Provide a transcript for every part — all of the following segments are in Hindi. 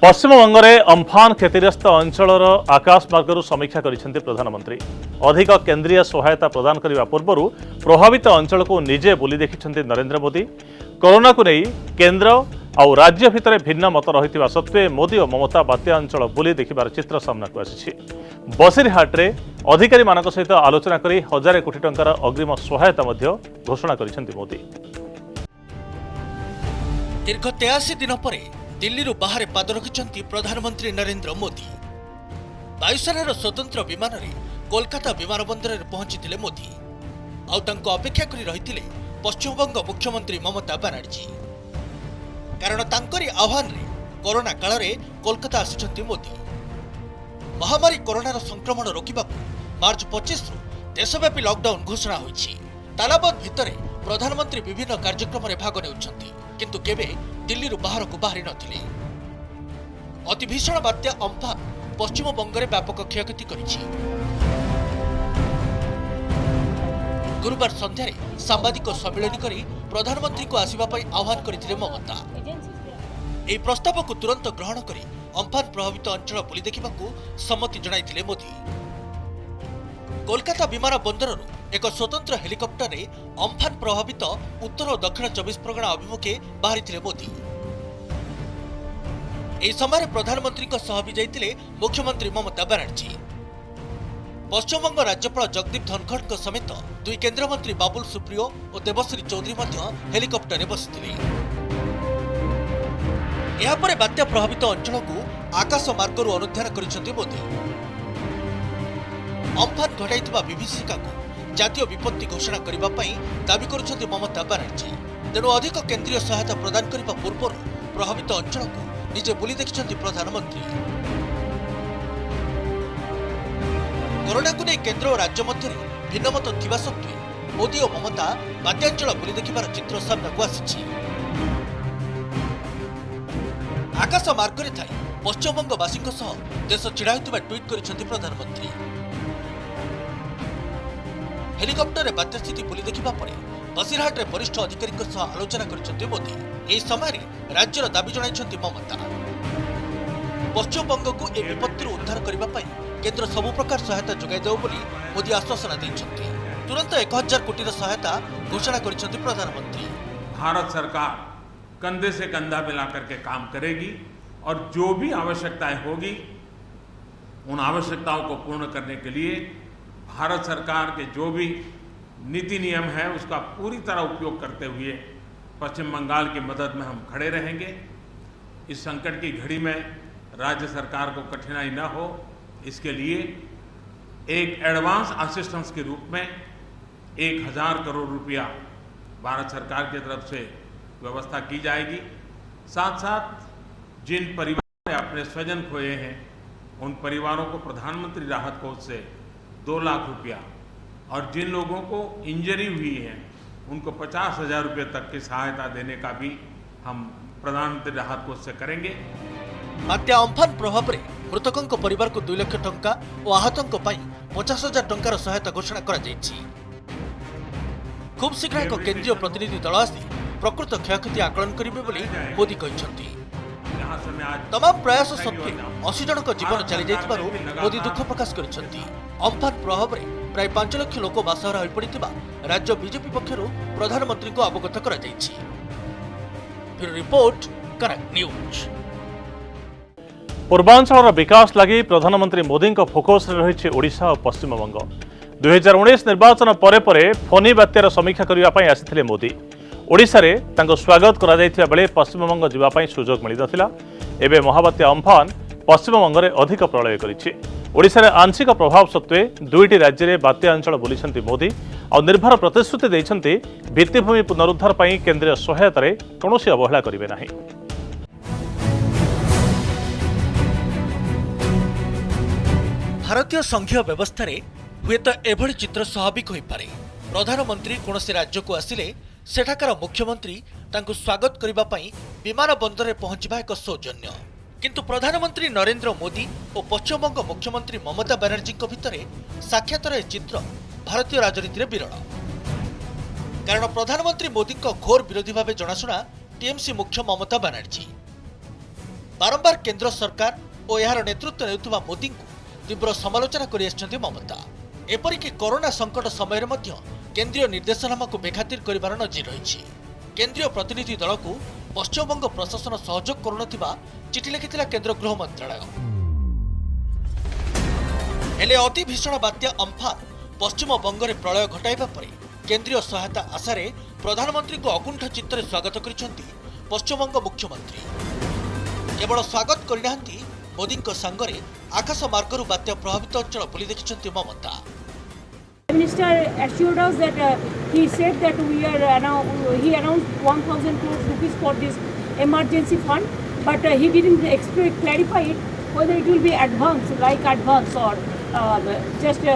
पश्चिमबंग में अम्फान क्षतिग्रस्त अंचल आकाशमार्ग समीक्षा करिसेंति प्रधानमंत्री। अधिक केंद्रीय सहायता प्रदान करने पूर्व प्रभावित अंचल को निजे बुली देखिछंति नरेंद्र मोदी। कोरोना को नहीं केंद्र और राज्य भितर भिन्न मत रही सत्वे मोदी और ममता बात्या अंचल बुली देखिबार चित्र सामना को आसी। बसिरहाट रे अधिकारी मानक सहित आलोचना करी 1000 कोटी टंकार अग्रिम सहायता घोषणा करिसेंति मोदी। दीर्घ 83 दिन पर दिल्ली बाहर पाद रखिंट प्रधानमंत्री नरेंद्र मोदी। वायुसेनार स्वतंत्र विमान रे कोलकाता विमानबंदर में पहुंची मोदी आउ अपेक्षा कर रही पश्चिमबंग मुख्यमंत्री ममता बनर्जी। कारण तांकरी आह्वान रे कोरोना काल रे कोलकाता आसिछंती मोदी। महामारी कोरोनार संक्रमण रोकने मार्च 25 रु देशव्यापी लॉकडाउन घोषणा होईछि। तालाबंद भितरे प्रधानमंत्री विभिन्न कार्यक्रम में भाग नेउछंती किंतु केबे दिल्ली बाहर को बाहरी नथिले। अति भीषण बात्या अम्फान पश्चिमबंग में व्यापक क्षयक्षति करिछि। गुरुवार संध्यारे सांबादिक सम्मेलन करी प्रधानमंत्री को आसिबा पई आह्वान करथिले ममता। एही प्रस्ताव को तुरंत ग्रहण करी अम्फान प्रभावित अंचल बुली देखिबाकू सम्मति जणाइथिले मोदी। कोलकाता विमान बंदररू एक स्वतंत्र हेलिकप्टर रे अम्फान प्रभावित उत्तर और दक्षिण 24 परगना अभिमुखे बाहरी मोदी। एही समय प्रधानमंत्री को सह भी जाइतिले मुख्यमंत्री ममता बनर्जी। पश्चिमबंग राज्यपाल जगदीप धनखड़ समेत दुई केंद्रमंत्री बाबुल सुप्रियो और देवश्री चौधरी हेलिकप्टर में बसिथिले। यापर बात्या प्रभावित अंचल को आकाश मार्ग अनुध्यान करिसेंति मोदी। अम्फान घटाइथिबा विभीषिका को जातीय विपत्ति घोषणा करने दावी करुछंति ममता बनर्जी। तेणु अधिक केंद्रीय सहायता प्रदान करने पूर्व प्रभावित अंचल को निजे बुली देखिछंति प्रधानमंत्री। कोरोना को नहीं केंद्र और राज्य मध्य भिन्नमत थिबा सत्वे मोदी और ममता बात्यांचल बुली देखिबार चित्र सामना को आसिछि। आकाश मार्ग रे थाई पश्चिमबंगवासी देश छिड़ा होइतिबा ट्वीट करिसेंति प्रधानमंत्री। हेलिकप्टर रे बात्या स्थिति बुली देखिबा परे बसिरहाट रे वरिष्ठ अधिकारी आलोचना करिसेंति मोदी। एही समय राज्यर दाबी जणाइसेंति ममता। पश्चिमबंग को ए विपत्ति उद्धार करने केंद्र सबु प्रकार सहायता जोगाई देव बोली मोदी आश्वासन देइछंती। तुरंत 1000 कोटी सहायता घोषणा करिसेंति प्रधानमंत्री। भारत सरकार कंधे से कंधा मिलाकर के काम करेगी और जो भी आवश्यकताएं होगी उन आवश्यकताओं को पूर्ण करने के लिए भारत सरकार के जो भी नीति नियम है उसका पूरी तरह उपयोग करते हुए पश्चिम बंगाल की मदद में हम खड़े रहेंगे। इस संकट की घड़ी में राज्य सरकार को कठिनाई न हो इसके लिए एक एडवांस असिस्टेंस के रूप में 1000 करोड़ रुपया भारत सरकार की तरफ से व्यवस्था की जाएगी। साथ साथ जिन परिवारों ने अपने स्वजन खोए हैं उन परिवारों को प्रधानमंत्री राहत कोष से 2 लाख रुपया और जिन लोगों को इंजरी हुई है उनको 50,000 रुपये तक की सहायता देने का भी हम प्रधानमंत्री राहत कोष से करेंगे। बात्या अम्फान प्रभाव में मृतकों परिवार को 2 लाख टंका और आहतों 50,000 टंकार सहायता घोषणा करा जायछि। खूब शीघ्र एक केंद्रीय प्रतिनिधि दल आसी प्रकृत क्षयक्षति आकलन करेंगे बोली मोदी कहते। तमाम प्रयास सत्वे 80 जन जीवन चली जाइथिबारु मोदी दुख प्रकाश करिसेंति। अम्फान प्रभाव में प्राय 5 लाख लोक बासहरा होई पड़िथिबा राज्य बीजेपी पक्षरु प्रधानमंत्री को अवगत करा जायछि। Bureau report connect news. Purvanchal विकास लगी प्रधानमंत्री मोदी फोकस रही ओडिशा और पश्चिमबंग। 2019 निर्वाचन परे फोनी बात्यार समीक्षा करने आसिथिले मोदी। ओडिशा रे तांको स्वागत करा जायथिबा बेले पश्चिमबंग जीवाई सुजोग मिल नथिला। एबे महाबात्या अम्फान पश्चिमबंग में अधिक प्रलय करिछि। ओडिशा रे आंशिक प्रभाव सत्वे दुईटी राज्य में बात्या अंचल बुलिसेंति मोदी और निर्भर प्रतिश्रुति देइछंति भित्तिभूमि पुनरुद्धार पई केंद्रीय सहायता रे कौनसी अवहेला करिवे नाही। भारतीय संघीय व्यवस्था रे हुए तो एभली चित्र स्वाभाविक हो पारे। प्रधानमंत्री कौन से राज्य को आसिले सेठाकार मुख्यमंत्री तांको स्वागत करबा पई विमान बंदर में पहुंचबा एक सौजन्य। किंतु प्रधानमंत्री नरेंद्र मोदी और पश्चिमबंग मुख्यमंत्री ममता बनर्जी भितर साक्षातर चित्र भारतीय राजनीति विरल। कारण प्रधानमंत्री मोदी घोर विरोधी भाव जनाशुना टीएमसी मुख्य ममता बनर्जी। बारंबार केंद्र सरकार और यार नेतृत्व नेउथुबा मोदी को तीव्र समालोचना कर ममता। एपरिक कोरोना संकट समय केंद्रीय निर्देशनामा को बेखातिर कर नजर रही। केंद्रीय प्रतिनिधि दल को पश्चिमबंग प्रशासन सहयोग करुनथिबा चिठी लिखिथिला केंद्र गृह मंत्रालय। हेले अति भीषण बात्या अम्फान पश्चिमबंग में प्रलय घटाइबा परे केंद्रीय सहायता आशारे प्रधानमंत्री को अकुंठ चित्तरे स्वागत करिसेंती पश्चिमबंग मुख्यमंत्री। केवल स्वागत करिनाहांती मोदी सांगरे आकाश मार्गरू बात्या प्रभावित अंचल बुली देखिसेंती ममता। Minister assured us that he said that he announced 1,000 crores rupees for this emergency fund, but he didn't clarify it whether it will be advance or just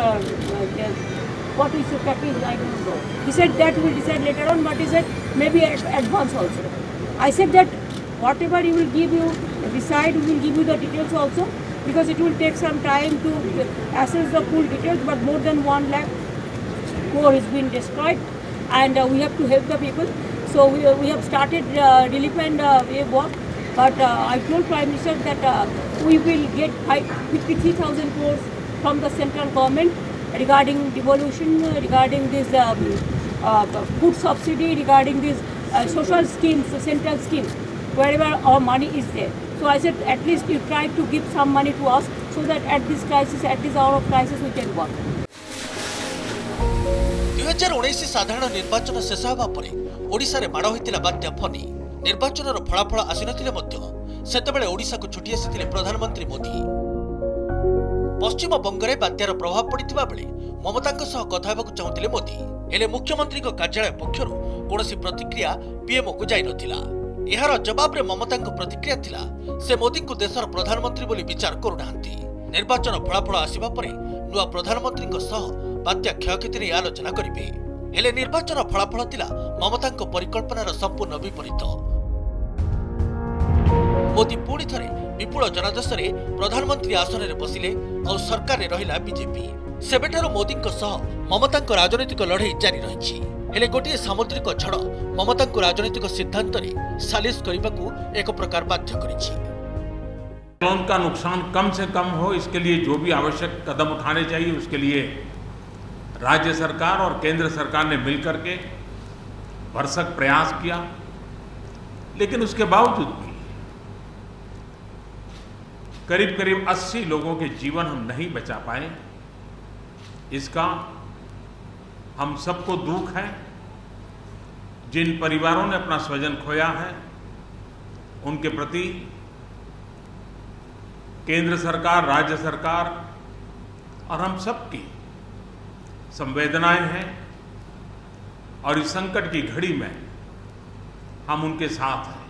what is the package, I don't know. He said that we will decide later on, but he said maybe advance also. I said that whatever he will give you, decide, we will give you the details also, because it will take some time to assess the full details, but more than 1 lakh crore has been destroyed, and we have to help the people. So we have started relief and work, but I told Prime Minister that we will get 53,000 crores from the central government regarding devolution, regarding this food subsidy, regarding these social schemes, central schemes, wherever our money is there. So I said at least you try to give some money to us so that at this crisis, at this hour of crisis, we can work. 2019 साधारण निर्वाचन शेष होगा परे ओडिशा रे माड़ होइतिला बात्या फनी। निर्वाचन फलाफल आसिनथिले मध्य सेतेबेले ओडिशा को छुटी आसिथिले प्रधानमंत्री मोदी। पश्चिम बंगरे बात्यार प्रभाव पड़िथिबा बेले ममतांक सह कथा हेबाकु चाहुथिले मोदी, हेले मुख्यमंत्री को कार्यालय पक्षरु कोनोसी प्रतिक्रिया पीएमओ को जाई नथिला। एहार जवाब रे ममतांक प्रतिक्रिया थिला से मोदी को देशर प्रधानमंत्री बोली विचार करुनाहांती। निर्वाचन फलाफल आसिबा परे नुआ प्रधानमंत्री को सह बात्या क्षयक्षति ने आलोचना करिवे, हेले निर्वाचन फलाफल थिला ममतांक परिकल्पनार संपूर्ण विपरीत। मोदी पुणी थरे विपुल जनादेशरे प्रधानमंत्री आसन रे बसिले और सरकार रे रहिला बीजेपी। सेबेठारु मोदी सह ममतांक राजनीतिक लड़ाई जारी रही, हेले गोटे सामुद्रिक झड़ ममतांक राजनीतिक सिद्धांत रे सालिश करबाकू एक प्रकार बाध्य करिछि। का नुकसान कम से कम हो, इसके लिए जो भी आवश्यक कदम उठाने चाहिए उसके लिए राज्य सरकार और केंद्र सरकार ने मिलकर के भरसक प्रयास किया, लेकिन उसके बावजूद भी करीब करीब 80 लोगों के जीवन हम नहीं बचा पाए। इसका हम सबको दुख है। जिन परिवारों ने अपना स्वजन खोया है उनके प्रति केंद्र सरकार, राज्य सरकार और हम सबकी संवेदनाएं हैं, और इस संकट की घड़ी में हम उनके साथ हैं।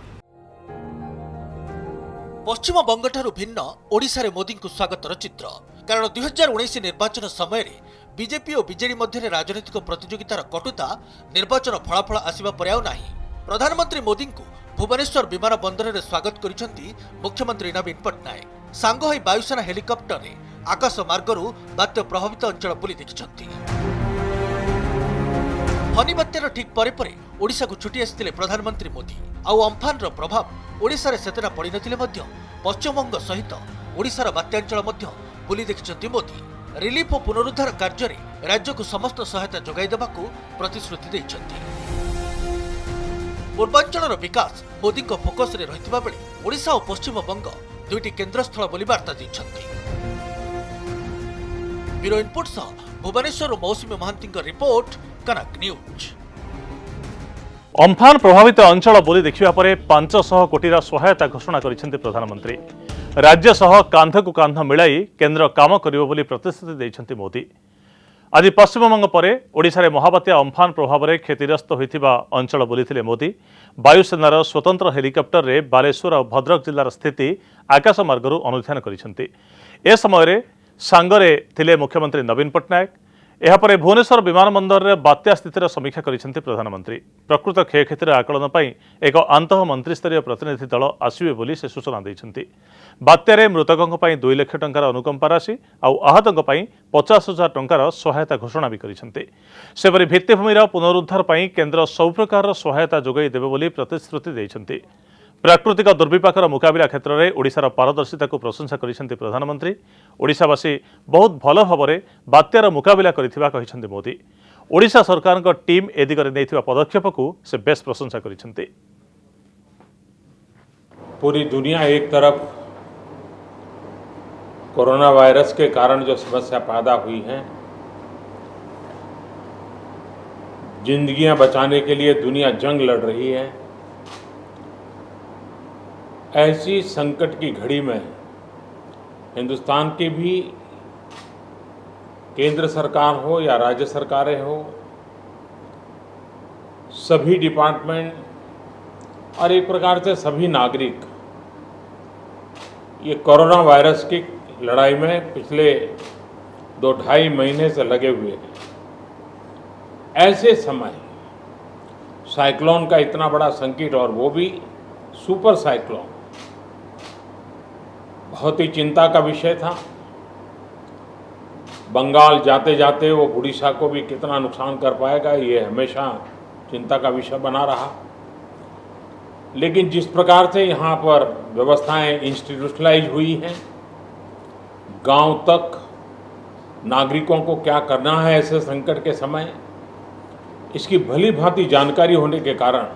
पश्चिम बंगठारु भिन्न ओडिशा रे मोदी को स्वागतर चित्र, कारण 2019 निर्वाचन समय रे बीजेपी और बीजेडी मध्य राजनीतिक प्रतियोगितार कटुता निर्वाचन फलाफल आसिबा परे आउ नाही। प्रधानमंत्री मोदी को भुवनेश्वर विमान बंदर रे स्वागत करिसेंती मुख्यमंत्री नवीन पट्टनायक। सांग होई वायुसेना हेलिकप्टर रे आकाश मार्गरू बात्या प्रभावित अंचल बुली देखिसेंती। फनी बात्यार ठीक परे परे ओडिशा को छुटी आसिथिले प्रधानमंत्री मोदी। आउ अम्फान रो प्रभाव ओडिशा रे सेतेना पड़ी नथिले मध्य पश्चिमबंग सहित ओडिशार बात्यांचल मध्य बुली देखिसेंती मोदी। रिलीफ और पुनरुद्धार कार्य रे राज्य को समस्त सहायता जोगाई देबाकू प्रतिश्रुति दैछंती। पूर्वांचलर विकास मोदी को फोकस रे रहितबा बेले ओडिशा और पश्चिमबंग दुईटी केन्द्रस्थल बोली वार्ता दैछंती। ब्यूरो इनपुट सह भुवनेश्वर मौसुमी महांती रिपोर्ट, कनक न्यूज। अम्फान प्रभावित अंचल बोली देखिबा परे 500 कोटीर सहायता घोषणा करिसेंती प्रधानमंत्री। राज्य सह कांध को कांध मिलाई केंद्र काम करिबो बोली प्रतिश्रुति दैछंती मोदी। आज पश्चिमबंग परे ओडिशा रे महाबात्या अम्फान प्रभाव में क्षतिग्रस्त होइथिबा अंचल बुलिथिले मोदी। वायुसेनार स्वतंत्र हेलिकप्टर रे बालेश्वर और भद्रक जिलार स्थिति आकाश मार्गरू अनुध्यान करिसेंती। ए समय सांगरे थिले मुख्यमंत्री नवीन पट्टनायक। एहापरे भुवनेश्वर विमानबंदर रे बात्या स्थितिर समीक्षा करिसेंती प्रधानमंत्री। प्रकृत क्षयक्षतिर आकलन पई एक आंतः मंत्रिस्तरीय प्रतिनिधि दल आसिबे बोली से सूचना दैछंती। बात्यारे मृतकंक पई 2 लाख टंकार अनुकंपा राशि और आहतंक पई 50,000 टंकार सहायता घोषणा भी करिसेंती। सेपरि भित्तिभूमिर पुनरुद्धार पई केंद्र सब प्रकार सहायता जोगाई देबे बोली प्रतिश्रुति दैछंती। प्राकृतिक दुर्विपाकर मुकाबला क्षेत्र में ओडिशार पारदर्शिता को प्रशंसा करिसेंति प्रधानमंत्री। ओडिशावासी बहुत भल भाव में बात्यार मुकाबला करिथिबा कहिसेंति मोदी। ओडिशा सरकार टीम ए दिगरे नैथिबा पदक्षेप को से बेस प्रशंसा करिसेंति। पूरी दुनिया एक तरफ कोरोना वायरस के कारण जो समस्या पैदा हुई है, जिंदगियां बचाने के लिए दुनिया जंग लड़ रही है, ऐसी संकट की घड़ी में हिंदुस्तान की भी केंद्र सरकार हो या राज्य सरकारें हो, सभी डिपार्टमेंट और एक प्रकार से सभी नागरिक ये कोरोना वायरस की लड़ाई में पिछले 2-2.5 महीने से लगे हुए हैं। ऐसे समय साइक्लोन का इतना बड़ा संकट और वो भी सुपर साइक्लोन बहुत ही चिंता का विषय था। बंगाल जाते जाते वो उड़ीसा को भी कितना नुकसान कर पाएगा, ये हमेशा चिंता का विषय बना रहा। लेकिन जिस प्रकार से यहाँ पर व्यवस्थाएं इंस्टीट्यूशनलाइज हुई हैं, गांव तक नागरिकों को क्या करना है ऐसे संकट के समय, इसकी भली भांति जानकारी होने के कारण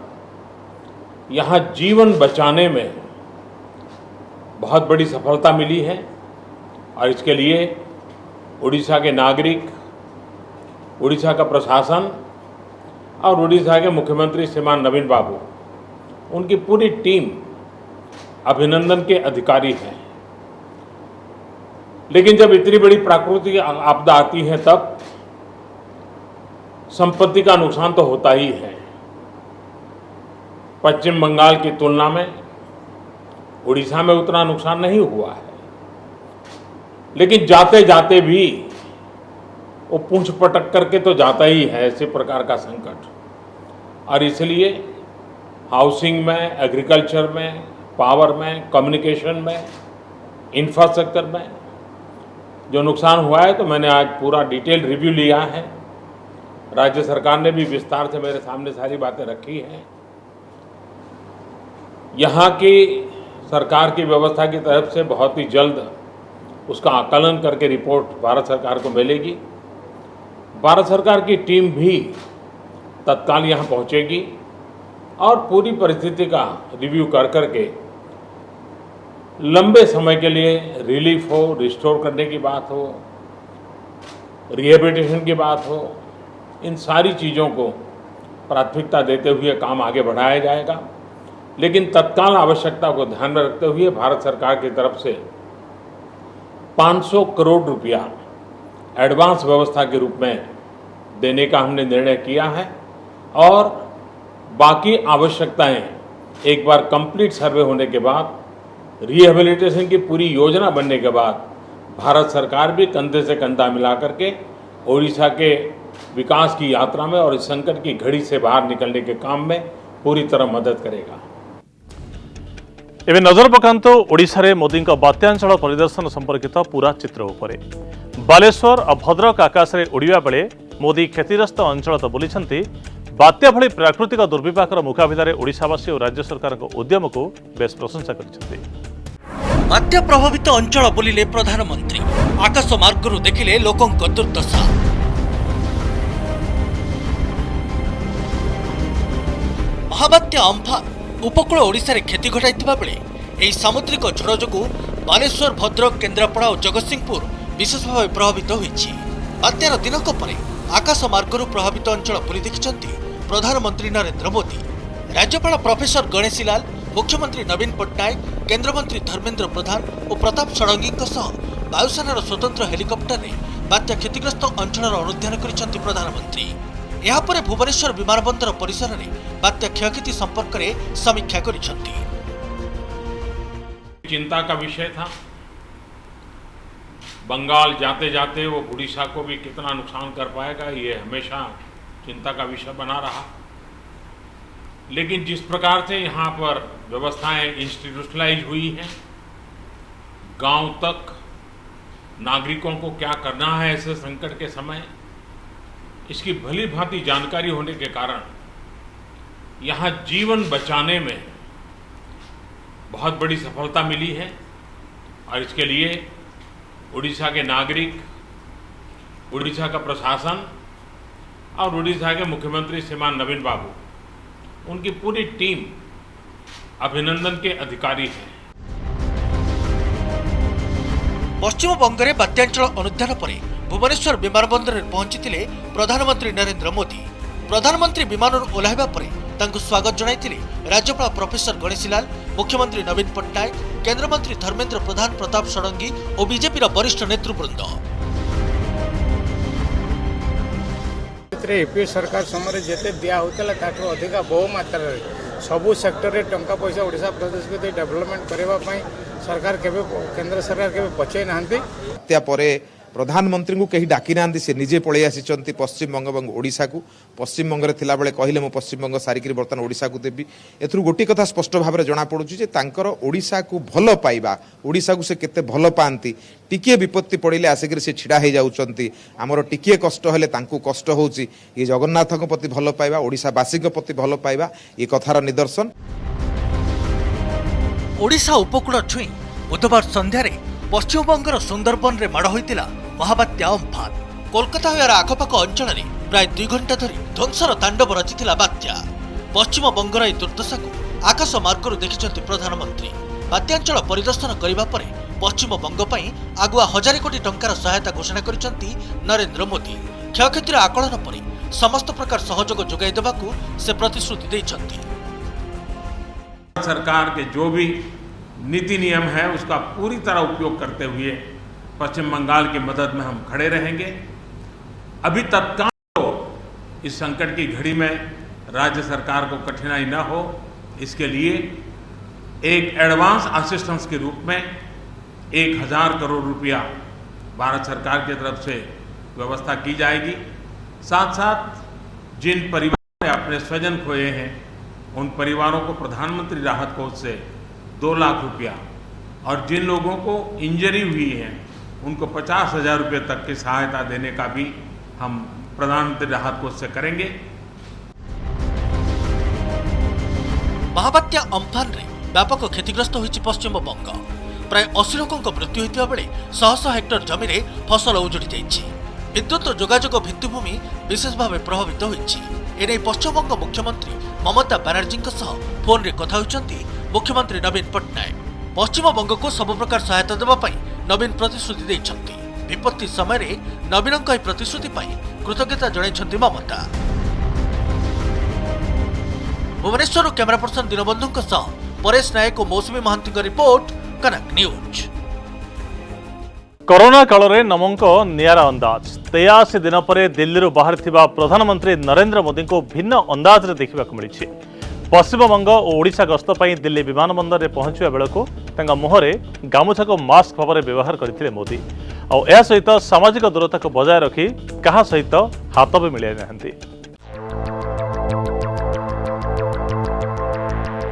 यहाँ जीवन बचाने में बहुत बड़ी सफलता मिली है। और इसके लिए उड़ीसा के नागरिक, उड़ीसा का प्रशासन और उड़ीसा के मुख्यमंत्री श्रीमान नवीन बाबू, उनकी पूरी टीम अभिनंदन के अधिकारी हैं। लेकिन जब इतनी बड़ी प्राकृतिक आपदा आती है तब संपत्ति का नुकसान तो होता ही है। पश्चिम बंगाल की तुलना में उड़ीसा में उतना नुकसान नहीं हुआ है, लेकिन जाते जाते भी वो पूंछ पटक करके तो जाता ही है ऐसे प्रकार का संकट। और इसलिए हाउसिंग में, एग्रीकल्चर में, पावर में, कम्युनिकेशन में, इंफ्रास्ट्रक्चर में जो नुकसान हुआ है, तो मैंने आज पूरा डिटेल रिव्यू लिया है। राज्य सरकार ने भी विस्तार से मेरे सामने सारी बातें रखी हैं। यहाँ की सरकार की व्यवस्था की तरफ से बहुत ही जल्द उसका आकलन करके रिपोर्ट भारत सरकार को मिलेगी। भारत सरकार की टीम भी तत्काल यहाँ पहुँचेगी और पूरी परिस्थिति का रिव्यू कर करके लंबे समय के लिए रिलीफ हो, रिस्टोर करने की बात हो, रिहेबिलिटेशन की बात हो, इन सारी चीज़ों को प्राथमिकता देते हुए काम आगे बढ़ाया जाएगा। लेकिन तत्काल आवश्यकता को ध्यान में रखते हुए भारत सरकार की तरफ से 500 करोड़ रुपया एडवांस व्यवस्था के रूप में देने का हमने निर्णय किया है। और बाकी आवश्यकताएं एक बार कंप्लीट सर्वे होने के बाद, रिहेबिलिटेशन की पूरी योजना बनने के बाद भारत सरकार भी कंधे से कंधा मिला करके ओडिशा के विकास की यात्रा में और इस संकट की घड़ी से बाहर निकलने के काम में पूरी तरह मदद करेगा। एवं नजर पकांतु ओडिशा रे मोदी बात्यांचल परिदर्शन संपर्कित पूरा चित्र उपरे। बालेश्वर और भद्रक आकाश में उड़िया बेले मोदी क्षतिग्रस्त अंचल तो बुलिछंती। बात्या भली प्राकृतिक दुर्विपाकर मुकाबला ओडिशावासी और राज्य सरकार उद्यम को बेस प्रशंसा करिसेंति। बात्या प्रभावित अंचल बुलिले प्रधानमंत्री, आकाश मार्गरू देखिले लोकंक दुर्दशा। महाबात्या अम्फान उपकूल ओडिशा रे क्षति घटाइथिबा बेले एही सामुद्रिक झड़ जोगु बालेश्वर, भद्रक, केन्द्रापड़ा और जगतसिंहपुर विशेष भाव प्रभावित होइछि। बात्यार दिनक परे आकाश मार्गरू प्रभावित अंचल बुली देखिछन्ति प्रधानमंत्री नरेंद्र मोदी। राज्यपाल प्रोफेसर गणेशी लाल, मुख्यमंत्री नवीन पट्टनायक, केन्द्रमंत्री धर्मेन्द्र प्रधान और प्रताप षडंगी वायुसेनार स्वतंत्र हेलिकप्टर रे बात्या क्षतिग्रस्त अंचल अनुध्यान करिछन्ति प्रधानमंत्री। यापर भुवनेश्वर विमानबंदर परिसर में बात्या क्षयक्षति संपर्क में समीक्षा करिछन्ति। चिंता का विषय था। बंगाल जाते जाते वो उड़ीसा को भी कितना नुकसान कर पाएगा, ये हमेशा चिंता का विषय बना रहा। लेकिन जिस प्रकार से यहाँ पर व्यवस्थाएं इंस्टीट्यूशनलाइज हुई हैं, गांव तक नागरिकों को क्या करना है ऐसे संकट के समय, इसकी भली भांति जानकारी होने के कारण यहाँ जीवन बचाने में बहुत बड़ी सफलता मिली है और इसके लिए उड़ीसा के नागरिक, उड़ीसा का प्रशासन और उड़ीसा के मुख्यमंत्री श्रीमान नवीन बाबू, उनकी पूरी टीम अभिनंदन के अधिकारी हैं। पश्चिमबंग में बात्यांचल अनुधान पर भुवनेश्वर विमानबंदर में पहुंची प्रधानमंत्री नरेंद्र मोदी। प्रधानमंत्री विमान ओह्लाइबा परे तांकु स्वागत जणाइथिले राज्यपाल प्रोफेसर गणेशीलाल, मुख्यमंत्री नवीन पट्टनायक, केंद्र मंत्री धर्मेंद्र प्रधान, प्रताप षडंगी और बीजेपी वरिष्ठ नेतृवृंद। यूपीए सरकार समय जिते दिया होता ताठू अधिका बहु मात्रा सबू सेक्टर रे टंका पैसा ओडिशा प्रदेश को डेवलपमेंट करने सरकार केबे केंद्र सरकार केबे पछे नाहंती। हत्या परे प्रधानमंत्री को कहीं डाकी ना से निजे पलि आसी पश्चिमबंग और ओडिशा को। पश्चिमबंग में थिला बेले कहले मु पश्चिमबंग सारिकी बर्तमान ओडिशा को देवी। एथुरु गोटे कथा स्पष्ट भाव में जना पड़ुछि जे तांकर ओडिशा को भल पाइबा, ओडिशा को से केते भल पाती, टिके विपत्ति पड़े आसिक से छिड़ा हो जाउछंती। आमर टिके कष्ट हेले तांकु कष्ट होउछि। ये जगन्नाथ प्रति भल पाइबा, ओडिशावासी प्रति भल पाइबा ये कथार निदर्शन। ओडिशा उपकूल छुई बुधवार संध्यारे पश्चिमबंगर सुंदरबन रे माड़ होइतिला महाबात्या अम्फान। कोलकाता यार आखपाख अंचल में प्राय 2 घंटा धरी ध्वंसर तांडव रचिथिला बात्या। पश्चिमबंगर ए दुर्दशा को आकाश मार्गरू देखिछंती प्रधानमंत्री। बात्यांचल परिदर्शन करिबा परे पश्चिमबंग पई आगुआ 1000 कोटी टंकार सहायता घोषणा करिसंती नरेंद्र मोदी। क्षयक्षतिर आकलन परे समस्त प्रकार सहयोग जोगाई देबाकू से प्रतिश्रुति दैछंती। सरकार के जो भी नीति नियम है उसका पूरी तरह उपयोग करते हुए पश्चिम बंगाल की मदद में हम खड़े रहेंगे। अभी तत्काल तो इस संकट की घड़ी में राज्य सरकार को कठिनाई न हो, इसके लिए एक एडवांस असिस्टेंस के रूप में 1000 करोड़ रुपया भारत सरकार की तरफ से व्यवस्था की जाएगी। साथ साथ जिन परिवारों ने अपने स्वजन खोए हैं उन परिवारों को प्रधानमंत्री राहत कोष से 2 लाख रुपया और जिन लोगों को इंजरी हुई है उनको 50,000 रुपये तक की सहायता देने का भी हम प्रधानमंत्री राहत कोष से करेंगे। महाबात्या अम्फान रे व्यापक क्षतिग्रस्त होइछि पश्चिमबंग। प्राय 80 लोकों मृत्यु होइतिबा बेले 100 हेक्टर जमी रे फसल उजुड़ी जाइछि। विद्युत जोगाजोग भित्तिभूमि विशेष भाव प्रभावित होइछि। एने पश्चिमबंग मुख्यमंत्री ममता बनर्जी फोन रे कथा होइछंती मुख्यमंत्री नवीन पट्टनायक। पश्चिमबंग को सब प्रकार सहायता देबा पई नवीन प्रतिश्रुति दैछंती। विपत्ति समय रे नवीनक प्रतिश्रुति पई कृतज्ञता जणाइछंती ममता। भुवनेश्वर कैमरा पर्सन दीनबंधु परेश नायक और मौसुमी महांती का रिपोर्ट, कनक न्यूज। कोरोना काल में नमोंक नियारा अंदाज। 83 दिन पर दिल्ली बाहर थिबा प्रधानमंत्री नरेंद्र मोदी को भिन्न अंदाज रे देखा मिली। पश्चिमबंग और ओडिशा गस्त पर दिल्ली विमानबंदर में पहुंचा बेलू मुहरे गामुछा को मास्क भाव में व्यवहार करते मोदी। और यह सहित सामाजिक दूरता को बजाय रखी क्या सहित हाथ भी मिलाई ना।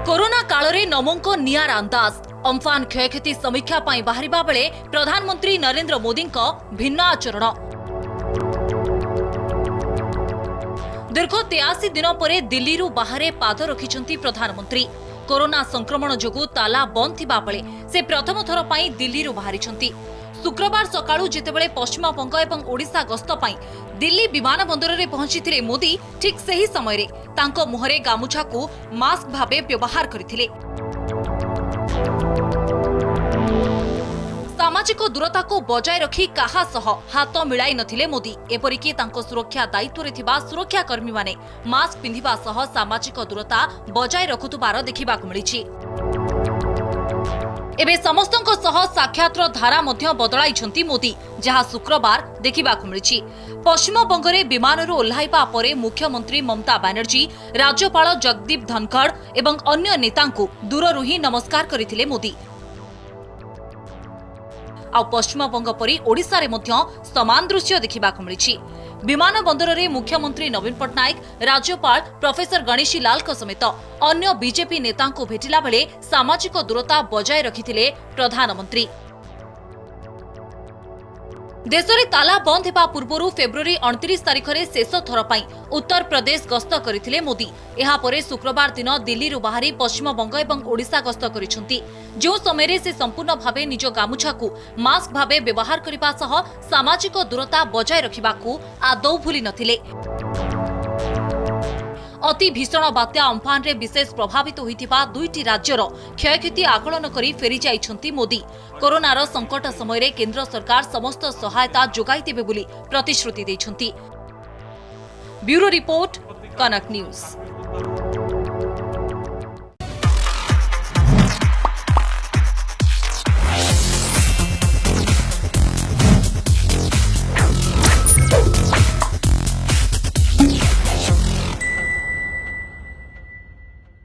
कोरोना काल में नमोंक नियारा अंदाज। अम्फान क्षयक्षति समीक्षा पाई बाहरिबा बेले प्रधानमंत्री नरेंद्र मोदी भिन्न आचरण। दीर्घ 83 दिन पर दिल्ली बाहर पाद रखिछंती प्रधानमंत्री। कोरोना संक्रमण जोगु ताला बंद थिबा बेले से प्रथम थर पाई दिल्ली बाहरिछंती। शुक्रवार सकाळु जेतेबेले पश्चिमबंग एवं ओडिशा गस्त पाई दिल्ली विमान बंदर रे पहुंचीथिले मोदी, ठीक सही समय रे तांको मुहरे गामुछा को मास्क भाबे व्यवहार करथिले। सामाजिक दूरता को बजाय रखी काहा सह हाथ मिलाई नथिले मोदी। एपरिकी तांको सुरक्षा दायित्व रे थिबा सुरक्षा कर्मी माने मास्क पिंधिबा सह सामाजिक दूरता बजाय रखुतुबार देखिबाकु मिलिछि। एबे समस्तंको सह साक्षातर धारा मध्य बदलाइछंती मोदी, जहा शुक्रवार देखिबाकु मिलिछि। पश्चिमबंग रे विमानरू ओह्लाइबा परे मुख्यमंत्री ममता बनर्जी, राज्यपाल जगदीप धनखड़ एवं अन्य नेतांकु दूररू ही नमस्कार करथिले मोदी। आ पश्चिमबंग परी ओडिशा रे मध्य समान दृश्य देखिबाकु मिलिछि। विमान बंदर रे मुख्यमंत्री नवीन पट्टनायक, राज्यपाल प्रोफेसर गणेशीलाल समेत अन्य बीजेपी नेता को भेटिला बेले सामाजिक दूरता बजाय रखिथिले प्रधानमंत्री। देश में ताला बंद होगा पूर्व फेब्रुआरी 29 तारिख में शेष थर पर उत्तर प्रदेश गस्त करथिले मोदी। यापर शुक्रवार दिन दिल्ली बाहरी पश्चिमबंग और ओडिशा गस्त करिसेंती। जो समय से संपूर्ण भावे निज गामुछा को मास्क भावे व्यवहार करने सह सामाजिक दूरता बजाय रखा आदौ भूली नथिले। अति भीषण बात्या अम्फान रे विशेष प्रभावित होइतिबा दुईटी राज्यर क्षयक्षति आकलन करी फेरी जाइछंती मोदी। कोरोनार संकट समय रे केंद्र सरकार समस्त सहायता जोगाई देबे बोली प्रतिश्रुति दैछंती। ब्यूरो रिपोर्ट, कनक न्यूज।